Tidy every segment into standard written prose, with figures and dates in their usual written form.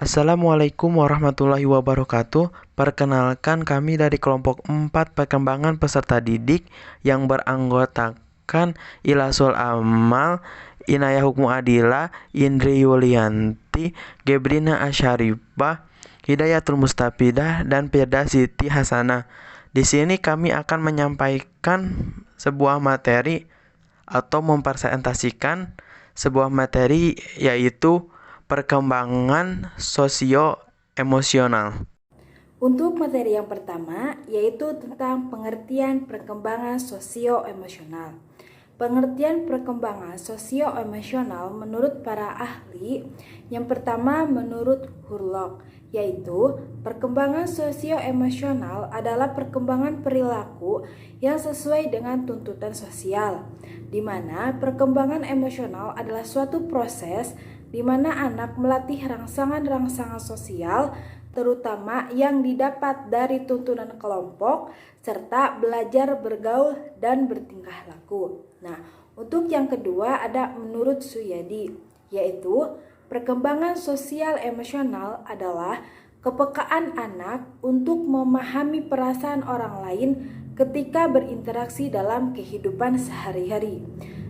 Assalamualaikum warahmatullahi wabarakatuh. Perkenalkan kami dari kelompok 4 perkembangan peserta didik yang beranggotakan Ilasul Amal, Inayah Hukmu Adila, Indri Yulianti, Gebrina Asyarifah, Hidayatul Mustafidah, dan Firda Siti Hasanah. Di sini kami akan menyampaikan sebuah materi atau mempresentasikan sebuah materi, yaitu perkembangan sosio-emosional. Untuk materi yang pertama, yaitu tentang pengertian perkembangan sosio-emosional. Pengertian perkembangan sosio-emosional menurut para ahli, yang pertama menurut Hurlock, yaitu perkembangan sosio-emosional adalah perkembangan perilaku yang sesuai dengan tuntutan sosial, di mana perkembangan emosional adalah suatu proses di mana anak melatih rangsangan-rangsangan sosial, terutama yang didapat dari tuntunan kelompok, serta belajar bergaul dan bertingkah laku. Nah, untuk yang kedua ada menurut Suyadi, yaitu perkembangan sosial emosional adalah kepekaan anak untuk memahami perasaan orang lain ketika berinteraksi dalam kehidupan sehari-hari.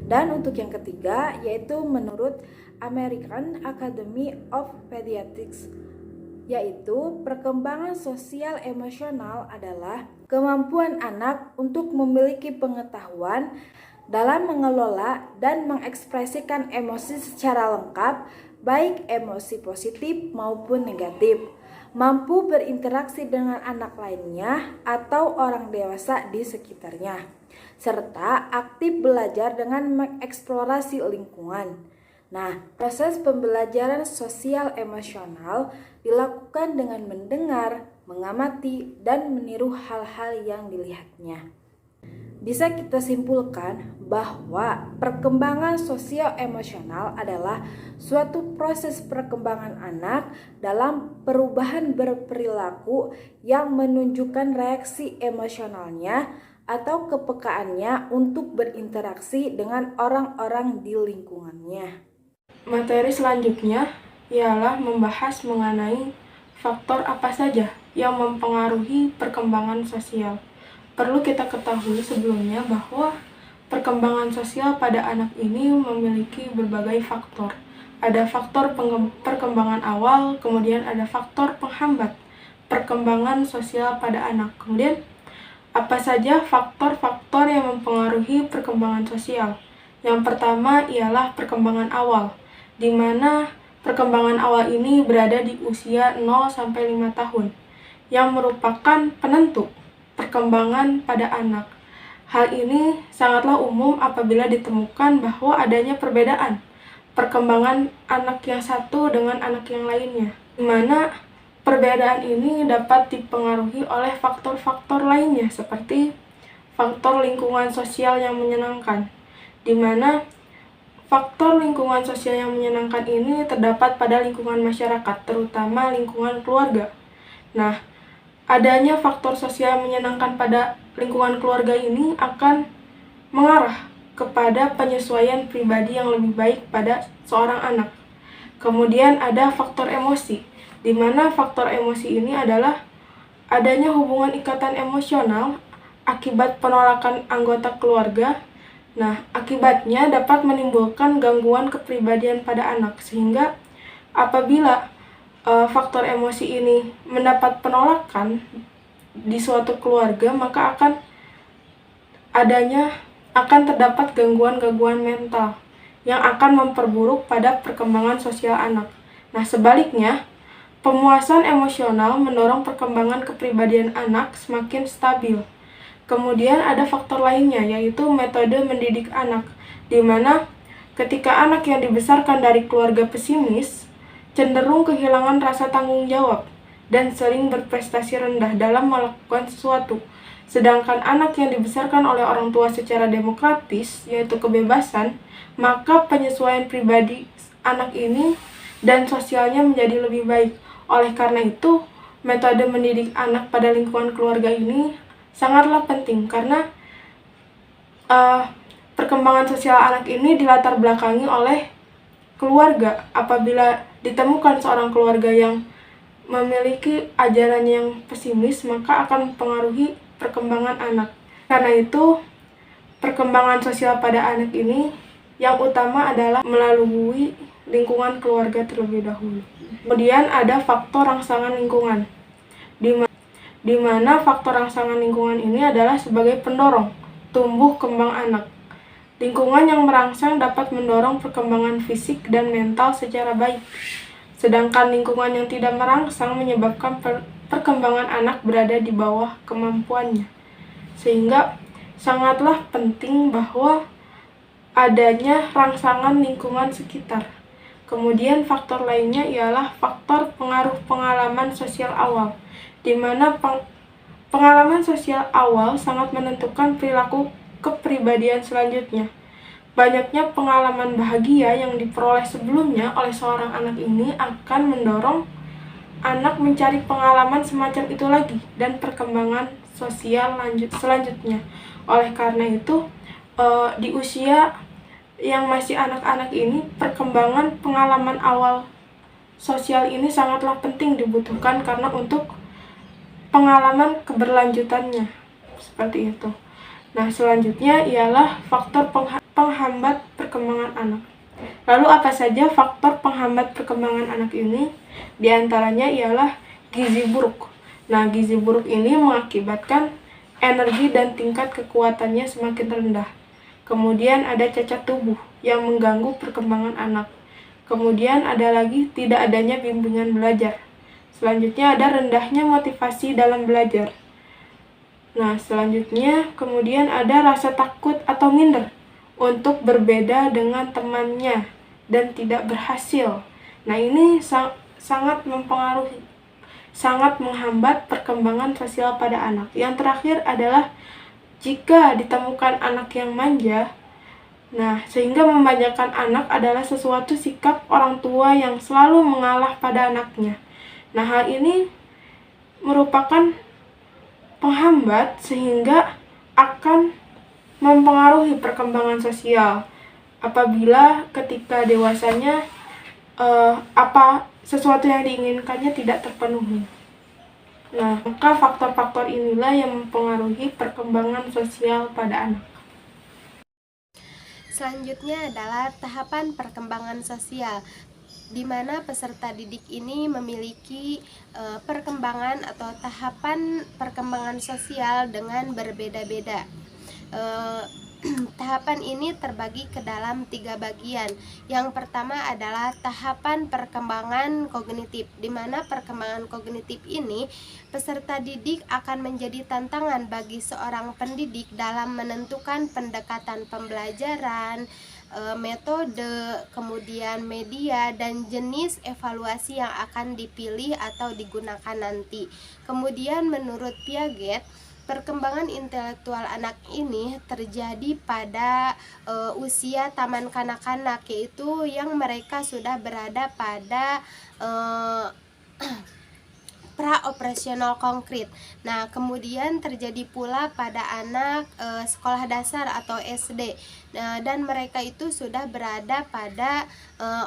Dan untuk yang ketiga, yaitu menurut American Academy of Pediatrics, yaitu perkembangan sosial emosional adalah kemampuan anak untuk memiliki pengetahuan dalam mengelola dan mengekspresikan emosi secara lengkap, baik emosi positif maupun negatif, mampu berinteraksi dengan anak lainnya atau orang dewasa di sekitarnya, serta aktif belajar dengan mengeksplorasi lingkungan. Nah, proses pembelajaran sosial emosional dilakukan dengan mendengar, mengamati, dan meniru hal-hal yang dilihatnya. Bisa kita simpulkan bahwa perkembangan sosio-emosional adalah suatu proses perkembangan anak dalam perubahan berperilaku yang menunjukkan reaksi emosionalnya atau kepekaannya untuk berinteraksi dengan orang-orang di lingkungannya. Materi selanjutnya ialah membahas mengenai faktor apa saja yang mempengaruhi perkembangan sosial. Perlu kita ketahui sebelumnya bahwa perkembangan sosial pada anak ini memiliki berbagai faktor. Ada faktor perkembangan awal, kemudian ada faktor penghambat perkembangan sosial pada anak. Kemudian, apa saja faktor-faktor yang mempengaruhi perkembangan sosial? Yang pertama ialah perkembangan awal, di mana perkembangan awal ini berada di usia 0-5 tahun, yang merupakan penentu perkembangan pada anak. Hal ini sangatlah umum apabila ditemukan bahwa adanya perbedaan perkembangan anak yang satu dengan anak yang lainnya, di mana perbedaan ini dapat dipengaruhi oleh faktor-faktor lainnya seperti faktor lingkungan sosial yang menyenangkan, di mana faktor lingkungan sosial yang menyenangkan ini terdapat pada lingkungan masyarakat, terutama lingkungan keluarga. Nah, adanya faktor sosial yang menyenangkan pada lingkungan keluarga ini akan mengarah kepada penyesuaian pribadi yang lebih baik pada seorang anak. Kemudian ada faktor emosi, di mana faktor emosi ini adalah adanya hubungan ikatan emosional akibat penolakan anggota keluarga. Nah, akibatnya dapat menimbulkan gangguan kepribadian pada anak, sehingga apabila faktor emosi ini mendapat penolakan di suatu keluarga, maka akan terdapat gangguan-gangguan mental yang akan memperburuk pada perkembangan sosial anak. Nah, sebaliknya, pemuasan emosional mendorong perkembangan kepribadian anak semakin stabil. Kemudian ada faktor lainnya, yaitu metode mendidik anak, di mana ketika anak yang dibesarkan dari keluarga pesimis cenderung kehilangan rasa tanggung jawab dan sering berprestasi rendah dalam melakukan sesuatu. Sedangkan anak yang dibesarkan oleh orang tua secara demokratis, yaitu kebebasan, maka penyesuaian pribadi anak ini dan sosialnya menjadi lebih baik. Oleh karena itu, metode mendidik anak pada lingkungan keluarga ini sangatlah penting, karena perkembangan sosial anak ini dilatar belakangi oleh keluarga. Apabila ditemukan seorang keluarga yang memiliki ajaran yang pesimis, maka akan mempengaruhi perkembangan anak. Karena itu, perkembangan sosial pada anak ini yang utama adalah melalui lingkungan keluarga terlebih dahulu. Kemudian ada faktor rangsangan lingkungan, di mana faktor rangsangan lingkungan ini adalah sebagai pendorong tumbuh kembang anak. Lingkungan yang merangsang dapat mendorong perkembangan fisik dan mental secara baik, sedangkan lingkungan yang tidak merangsang menyebabkan perkembangan anak berada di bawah kemampuannya. Sehingga sangatlah penting bahwa adanya rangsangan lingkungan sekitar. Kemudian faktor lainnya ialah faktor pengaruh pengalaman sosial awal, di mana pengalaman sosial awal sangat menentukan perilaku kepribadian selanjutnya. Banyaknya pengalaman bahagia yang diperoleh sebelumnya oleh seorang anak ini akan mendorong anak mencari pengalaman semacam itu lagi dan perkembangan sosial selanjutnya. Oleh karena itu, di usia yang masih anak-anak ini, perkembangan pengalaman awal sosial ini sangatlah penting dibutuhkan karena untuk pengalaman keberlanjutannya. Seperti itu. Nah, selanjutnya ialah faktor penghambat perkembangan anak. Lalu apa saja faktor penghambat perkembangan anak ini? Di antaranya ialah gizi buruk. Nah, gizi buruk ini mengakibatkan energi dan tingkat kekuatannya semakin rendah. Kemudian ada cacat tubuh yang mengganggu perkembangan anak. Kemudian ada lagi tidak adanya bimbingan belajar. Selanjutnya ada rendahnya motivasi dalam belajar. Nah, selanjutnya kemudian ada rasa takut atau minder untuk berbeda dengan temannya dan tidak berhasil. Nah, ini sangat mempengaruhi, sangat menghambat perkembangan sosial pada anak. Yang terakhir adalah jika ditemukan anak yang manja, nah, sehingga memanjakan anak adalah sesuatu sikap orang tua yang selalu mengalah pada anaknya. Nah, hal ini merupakan penghambat sehingga akan mempengaruhi perkembangan sosial apabila ketika dewasanya sesuatu yang diinginkannya tidak terpenuhi. Nah, maka faktor-faktor inilah yang mempengaruhi perkembangan sosial pada anak. Selanjutnya adalah tahapan perkembangan sosial, di mana peserta didik ini memiliki perkembangan atau tahapan perkembangan sosial dengan berbeda-beda. Tahapan ini terbagi ke dalam 3 bagian. Yang pertama adalah tahapan perkembangan kognitif, di mana perkembangan kognitif ini peserta didik akan menjadi tantangan bagi seorang pendidik dalam menentukan pendekatan pembelajaran, metode, kemudian media, dan jenis evaluasi yang akan dipilih atau digunakan nanti. Kemudian menurut Piaget, perkembangan intelektual anak ini terjadi pada usia taman kanak-kanak, yaitu yang mereka sudah berada pada pra-operasional konkret. Nah, kemudian terjadi pula pada anak sekolah dasar atau SD, dan mereka itu sudah berada pada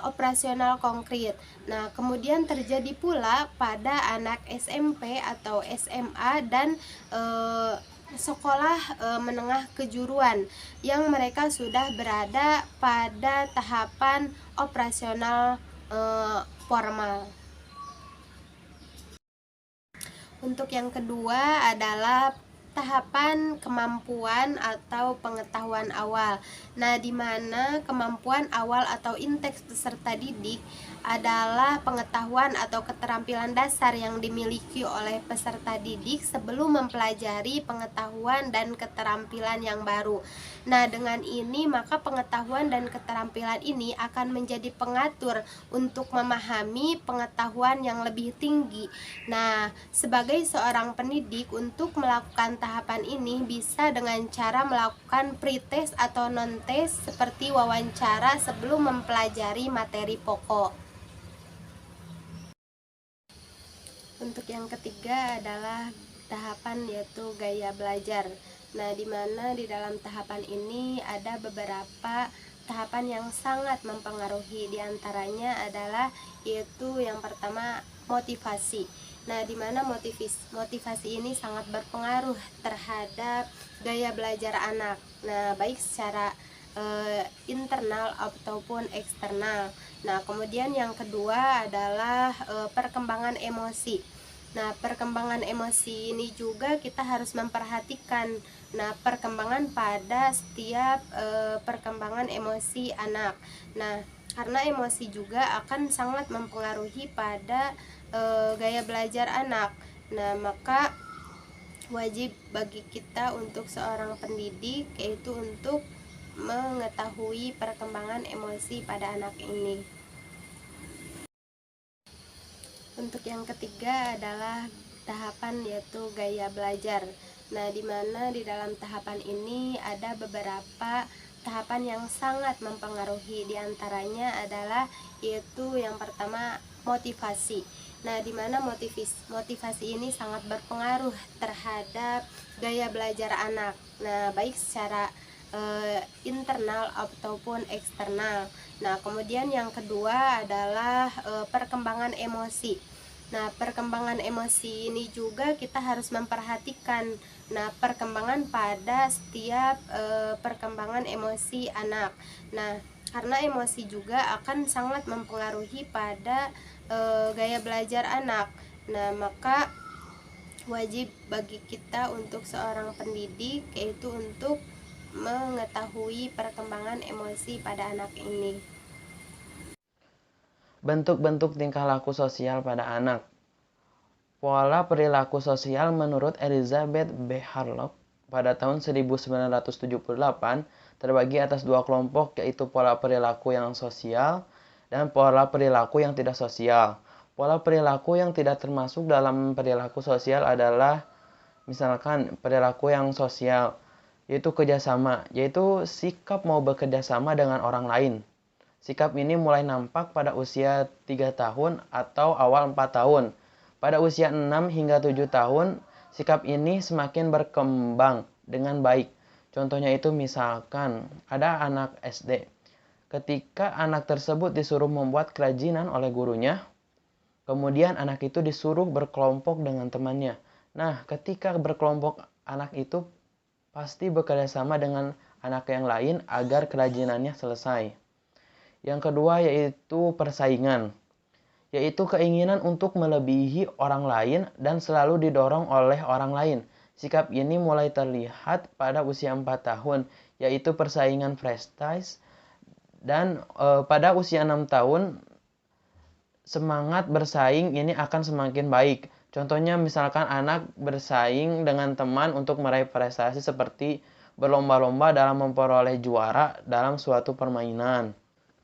operasional konkret. Nah, kemudian terjadi pula pada anak SMP atau SMA dan sekolah menengah kejuruan, yang mereka sudah berada pada tahapan operasional formal. Untuk yang kedua adalah tahapan kemampuan atau pengetahuan awal. Nah, di mana kemampuan awal atau inteks peserta didik adalah pengetahuan atau keterampilan dasar yang dimiliki oleh peserta didik sebelum mempelajari pengetahuan dan keterampilan yang baru. Nah, dengan ini maka pengetahuan dan keterampilan ini akan menjadi pengatur untuk memahami pengetahuan yang lebih tinggi. Nah, sebagai seorang pendidik, untuk melakukan tahapan ini bisa dengan cara melakukan pretest atau non-test seperti wawancara sebelum mempelajari materi pokok. Untuk yang ketiga adalah tahapan yaitu gaya belajar. Nah, di mana di dalam tahapan ini ada beberapa tahapan yang sangat mempengaruhi. Di antaranya adalah yaitu yang pertama motivasi. Nah, di mana motivasi ini sangat berpengaruh terhadap gaya belajar anak. Nah, baik secara internal ataupun eksternal. Nah, kemudian yang kedua adalah perkembangan emosi. Nah, perkembangan emosi ini juga kita harus memperhatikan. Nah, perkembangan pada setiap perkembangan emosi anak. Nah, karena emosi juga akan sangat mempengaruhi pada gaya belajar anak. Nah, maka wajib bagi kita untuk seorang pendidik yaitu untuk mengetahui perkembangan emosi pada anak ini. Untuk yang ketiga adalah tahapan yaitu gaya belajar. Nah, di mana di dalam tahapan ini ada beberapa tahapan yang sangat mempengaruhi. Di antaranya adalah yaitu yang pertama motivasi. Nah, di mana motivasi ini sangat berpengaruh terhadap gaya belajar anak. Nah, baik secara internal ataupun eksternal. Nah, kemudian yang kedua adalah perkembangan emosi. Nah, perkembangan emosi ini juga kita harus memperhatikan. Nah, perkembangan pada setiap perkembangan emosi anak. Nah, karena emosi juga akan sangat mempengaruhi pada gaya belajar anak. Nah, maka wajib bagi kita untuk seorang pendidik yaitu untuk mengetahui perkembangan emosi pada anak ini. Bentuk-bentuk tingkah laku sosial pada anak. Pola perilaku sosial menurut Elizabeth B. Harlock pada tahun 1978 terbagi atas dua kelompok, yaitu pola perilaku yang sosial dan pola perilaku yang tidak sosial. Pola perilaku yang tidak termasuk dalam perilaku sosial adalah misalkan perilaku yang sosial, yaitu kerjasama, yaitu sikap mau bekerjasama dengan orang lain. Sikap ini mulai nampak pada usia 3 tahun atau awal 4 tahun. Pada usia 6 hingga 7 tahun, sikap ini semakin berkembang dengan baik. Contohnya itu misalkan ada anak SD. Ketika anak tersebut disuruh membuat kerajinan oleh gurunya, kemudian anak itu disuruh berkelompok dengan temannya. Nah, ketika berkelompok, anak itu pasti bekerja sama dengan anak yang lain agar kerajinannya selesai. Yang kedua yaitu persaingan, yaitu keinginan untuk melebihi orang lain dan selalu didorong oleh orang lain. Sikap ini mulai terlihat pada usia 4 tahun, yaitu persaingan prestis, dan pada usia 6 tahun semangat bersaing ini akan semakin baik. Contohnya misalkan anak bersaing dengan teman untuk meraih prestasi seperti berlomba-lomba dalam memperoleh juara dalam suatu permainan.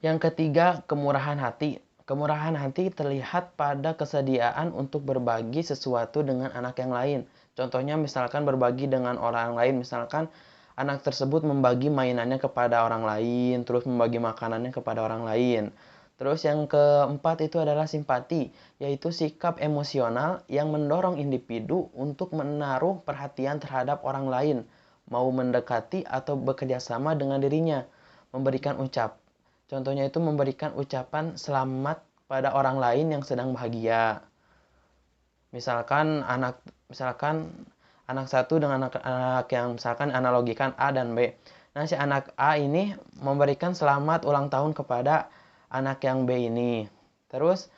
Yang ketiga, kemurahan hati. Kemurahan hati terlihat pada kesediaan untuk berbagi sesuatu dengan anak yang lain. Contohnya misalkan berbagi dengan orang lain, misalkan anak tersebut membagi mainannya kepada orang lain, terus membagi makanannya kepada orang lain. Terus yang keempat itu adalah simpati, yaitu sikap emosional yang mendorong individu untuk menaruh perhatian terhadap orang lain, mau mendekati atau bekerja sama dengan dirinya, memberikan contohnya itu memberikan ucapan selamat pada orang lain yang sedang bahagia. Misalkan anak satu dengan anak yang misalkan analogikan A dan B. Nah, si anak A ini memberikan selamat ulang tahun kepada anak yang B ini. Terus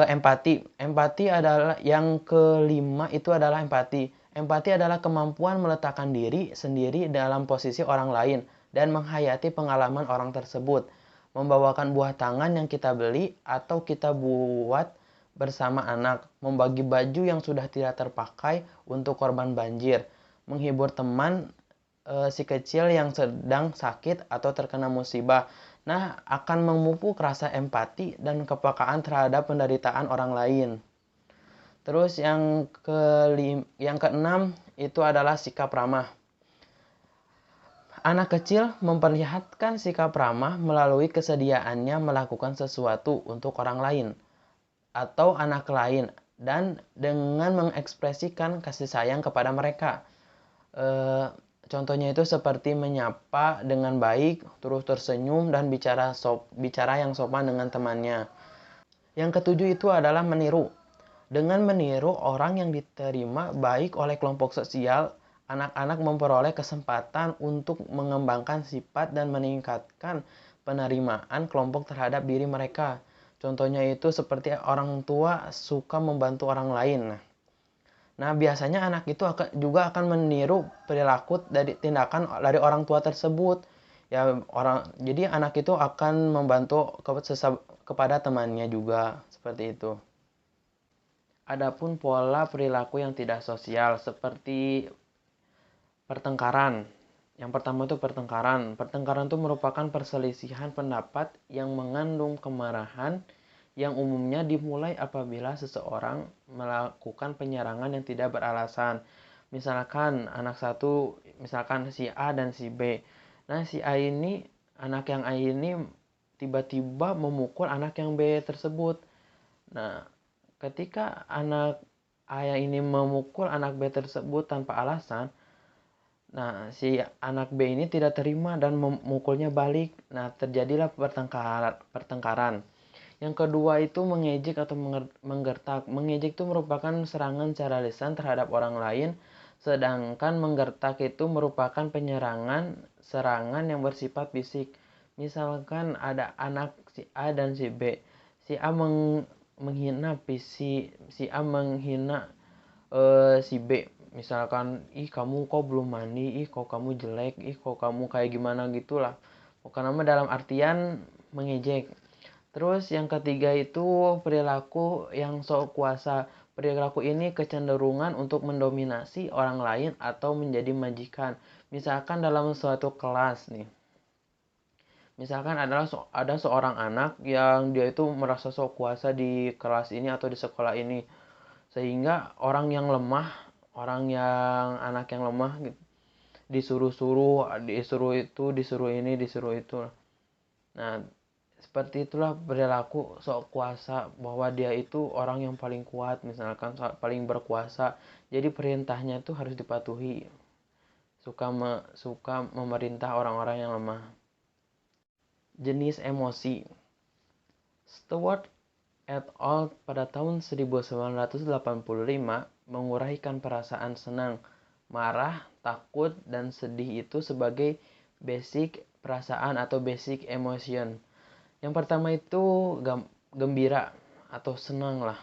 empati. Empati adalah yang kelima, itu adalah empati. Empati adalah kemampuan meletakkan diri sendiri dalam posisi orang lain dan menghayati pengalaman orang tersebut. Membawakan buah tangan yang kita beli atau kita buat bersama anak. Membagi baju yang sudah tidak terpakai untuk korban banjir. Menghibur teman si kecil yang sedang sakit atau terkena musibah. Nah, akan memupuk rasa empati dan kepekaan terhadap penderitaan orang lain. Terus yang keenam itu adalah sikap ramah. Anak kecil memperlihatkan sikap ramah melalui kesediaannya melakukan sesuatu untuk orang lain atau anak lain dan dengan mengekspresikan kasih sayang kepada mereka. Contohnya itu seperti menyapa dengan baik, terus tersenyum dan bicara yang sopan dengan temannya. Yang ketujuh itu adalah meniru. Dengan meniru orang yang diterima baik oleh kelompok sosial, anak-anak memperoleh kesempatan untuk mengembangkan sifat dan meningkatkan penerimaan kelompok terhadap diri mereka. Contohnya itu seperti orang tua suka membantu orang lain. Nah, biasanya anak itu juga akan meniru perilaku dari tindakan dari orang tua tersebut. Jadi anak itu akan membantu kepada temannya juga seperti itu. Adapun pola perilaku yang tidak sosial seperti pertengkaran. Yang pertama itu pertengkaran. Pertengkaran itu merupakan perselisihan pendapat yang mengandung kemarahan yang umumnya dimulai apabila seseorang melakukan penyerangan yang tidak beralasan. Misalkan misalkan si A dan si B. Nah, anak yang A ini tiba-tiba memukul anak yang B tersebut. Nah, ketika anak A ini memukul anak B tersebut tanpa alasan, nah si anak B ini tidak terima dan memukulnya balik. Nah, terjadilah pertengkaran. Yang kedua itu mengejek atau menggertak. Mengejek itu merupakan serangan secara lisan terhadap orang lain, sedangkan menggertak itu merupakan serangan yang bersifat fisik. Misalkan ada anak si A dan si B. Si A menghina si B. Misalkan, ih kamu kok belum mandi, ih kok kamu jelek, ih kok kamu kayak gimana gitulah. Karena dalam artian mengejek. Terus yang ketiga itu perilaku yang sok kuasa. Perilaku ini kecenderungan untuk mendominasi orang lain atau menjadi majikan. Misalkan dalam suatu kelas nih. Misalkan ada seorang anak yang dia itu merasa sok kuasa di kelas ini atau di sekolah ini. Sehingga anak yang lemah gitu, disuruh itu, disuruh itu. Nah, seperti itulah perilaku sok kuasa, bahwa dia itu orang yang paling kuat, misalkan paling berkuasa. Jadi perintahnya itu harus dipatuhi. Suka memerintah orang-orang yang lemah. Jenis emosi. Stewart et al. Pada tahun 1985 menguraikan perasaan senang, marah, takut, dan sedih itu sebagai basic perasaan atau basic emotion. Yang pertama itu gembira atau senang lah.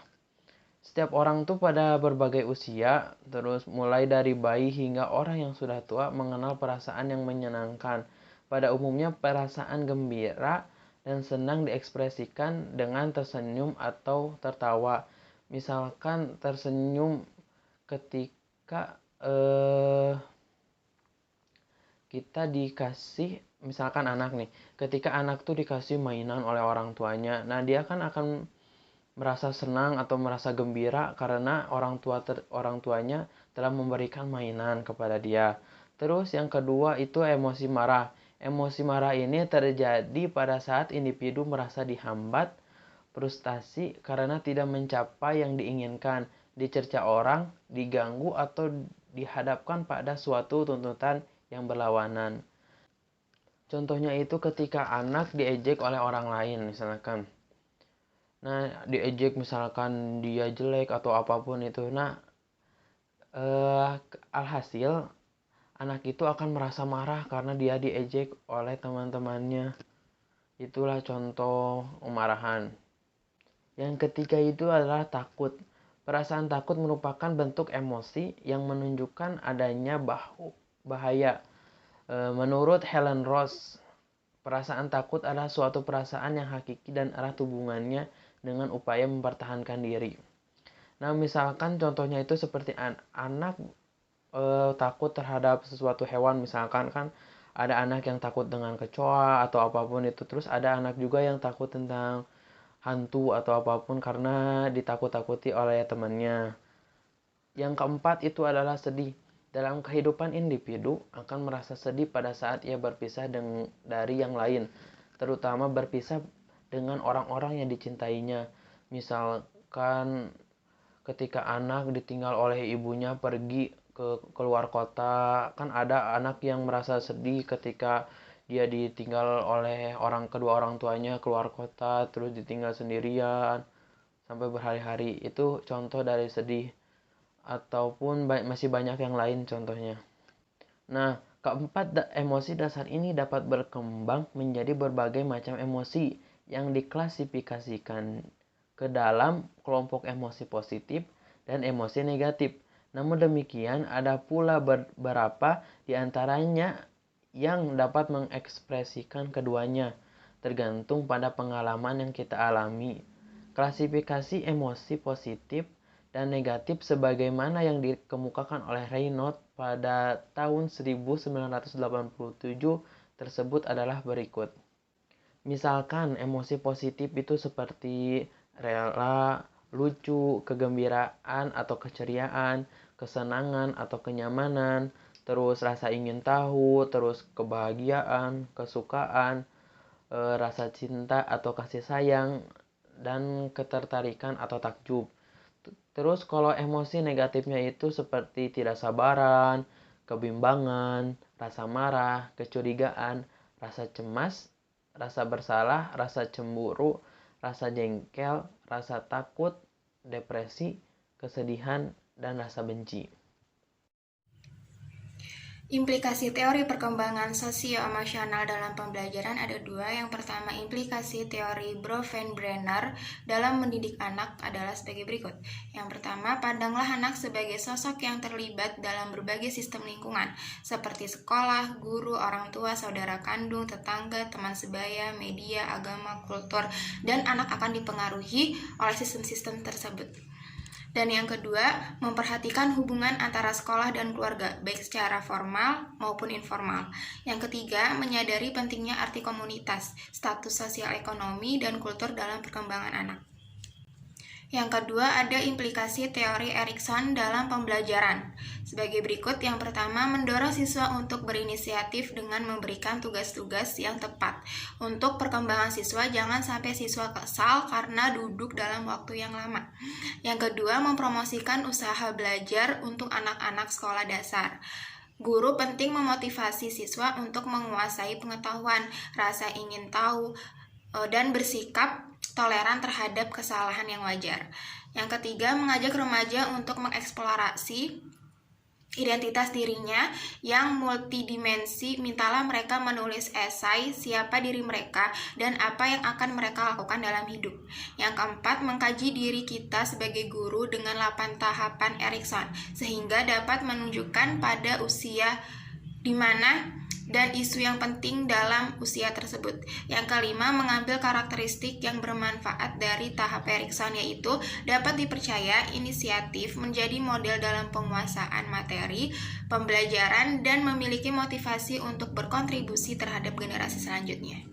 Setiap orang tuh pada berbagai usia, terus mulai dari bayi hingga orang yang sudah tua mengenal perasaan yang menyenangkan. Pada umumnya perasaan gembira dan senang diekspresikan dengan tersenyum atau tertawa. Misalkan tersenyum ketika kita dikasih, misalkan anak nih, ketika anak tuh dikasih mainan oleh orang tuanya, nah dia kan akan merasa senang atau merasa gembira karena orang tuanya telah memberikan mainan kepada dia. Terus yang kedua itu emosi marah. Emosi marah ini terjadi pada saat individu merasa dihambat, frustasi karena tidak mencapai yang diinginkan, dicerca orang, diganggu, atau dihadapkan pada suatu tuntutan yang berlawanan. Contohnya itu ketika anak diejek oleh orang lain misalkan. Nah, diejek misalkan dia jelek atau apapun itu. Nah, alhasil anak itu akan merasa marah karena dia diejek oleh teman-temannya. Itulah contoh kemarahan. Yang ketiga itu adalah takut. Perasaan takut merupakan bentuk emosi yang menunjukkan adanya bahaya. Menurut Helen Ross, perasaan takut adalah suatu perasaan yang hakiki dan erat hubungannya dengan upaya mempertahankan diri. Nah, misalkan contohnya itu seperti anak takut terhadap sesuatu hewan. Misalkan kan ada anak yang takut dengan kecoa atau apapun itu. Terus ada anak juga yang takut tentang hantu atau apapun karena ditakut-takuti oleh temannya. Yang keempat itu adalah sedih. Dalam kehidupan individu akan merasa sedih pada saat ia berpisah dari yang lain, terutama berpisah dengan orang-orang yang dicintainya. Misalkan ketika anak ditinggal oleh ibunya pergi ke keluar kota. Kan ada anak yang merasa sedih ketika dia ditinggal oleh kedua orang tuanya keluar kota, terus ditinggal sendirian sampai berhari-hari. Itu contoh dari sedih. Ataupun masih banyak yang lain contohnya. Nah, keempat, emosi dasar ini dapat berkembang menjadi berbagai macam emosi yang diklasifikasikan ke dalam kelompok emosi positif dan emosi negatif. Namun demikian, ada pula beberapa di antaranya yang dapat mengekspresikan keduanya, tergantung pada pengalaman yang kita alami. Klasifikasi emosi positif dan negatif sebagaimana yang dikemukakan oleh Raynaud pada tahun 1987 tersebut adalah berikut. Misalkan emosi positif itu seperti rela, lucu, kegembiraan atau keceriaan, kesenangan atau kenyamanan, terus rasa ingin tahu, terus kebahagiaan, kesukaan, rasa cinta atau kasih sayang, dan ketertarikan atau takjub. Terus kalau emosi negatifnya itu seperti tidak sabaran, kebimbangan, rasa marah, kecurigaan, rasa cemas, rasa bersalah, rasa cemburu, rasa jengkel, rasa takut, depresi, kesedihan, dan rasa benci. Implikasi teori perkembangan sosio-emosional dalam pembelajaran ada dua. Yang pertama, implikasi teori Bronfenbrenner dalam mendidik anak adalah sebagai berikut. Yang pertama, pandanglah anak sebagai sosok yang terlibat dalam berbagai sistem lingkungan, seperti sekolah, guru, orang tua, saudara kandung, tetangga, teman sebaya, media, agama, kultur, dan anak akan dipengaruhi oleh sistem-sistem tersebut. Dan yang kedua, memperhatikan hubungan antara sekolah dan keluarga, baik secara formal maupun informal. Yang ketiga, menyadari pentingnya arti komunitas, status sosial ekonomi, dan kultur dalam perkembangan anak. Yang kedua, ada implikasi teori Erikson dalam pembelajaran. Sebagai berikut, yang pertama, mendorong siswa untuk berinisiatif dengan memberikan tugas-tugas yang tepat. Untuk perkembangan siswa, jangan sampai siswa kesal karena duduk dalam waktu yang lama. Yang kedua, mempromosikan usaha belajar untuk anak-anak sekolah dasar. Guru penting memotivasi siswa untuk menguasai pengetahuan, rasa ingin tahu, dan bersikap toleran terhadap kesalahan yang wajar. Yang ketiga, mengajak remaja untuk mengeksplorasi identitas dirinya yang multidimensi. Mintalah mereka menulis esai siapa diri mereka dan apa yang akan mereka lakukan dalam hidup. Yang keempat, mengkaji diri kita sebagai guru dengan 8 tahapan Erikson sehingga dapat menunjukkan pada usia di mana dan isu yang penting dalam usia tersebut. Yang kelima, mengambil karakteristik yang bermanfaat dari tahap Erikson, yaitu dapat dipercaya, inisiatif, menjadi model dalam penguasaan materi, pembelajaran, dan memiliki motivasi untuk berkontribusi terhadap generasi selanjutnya.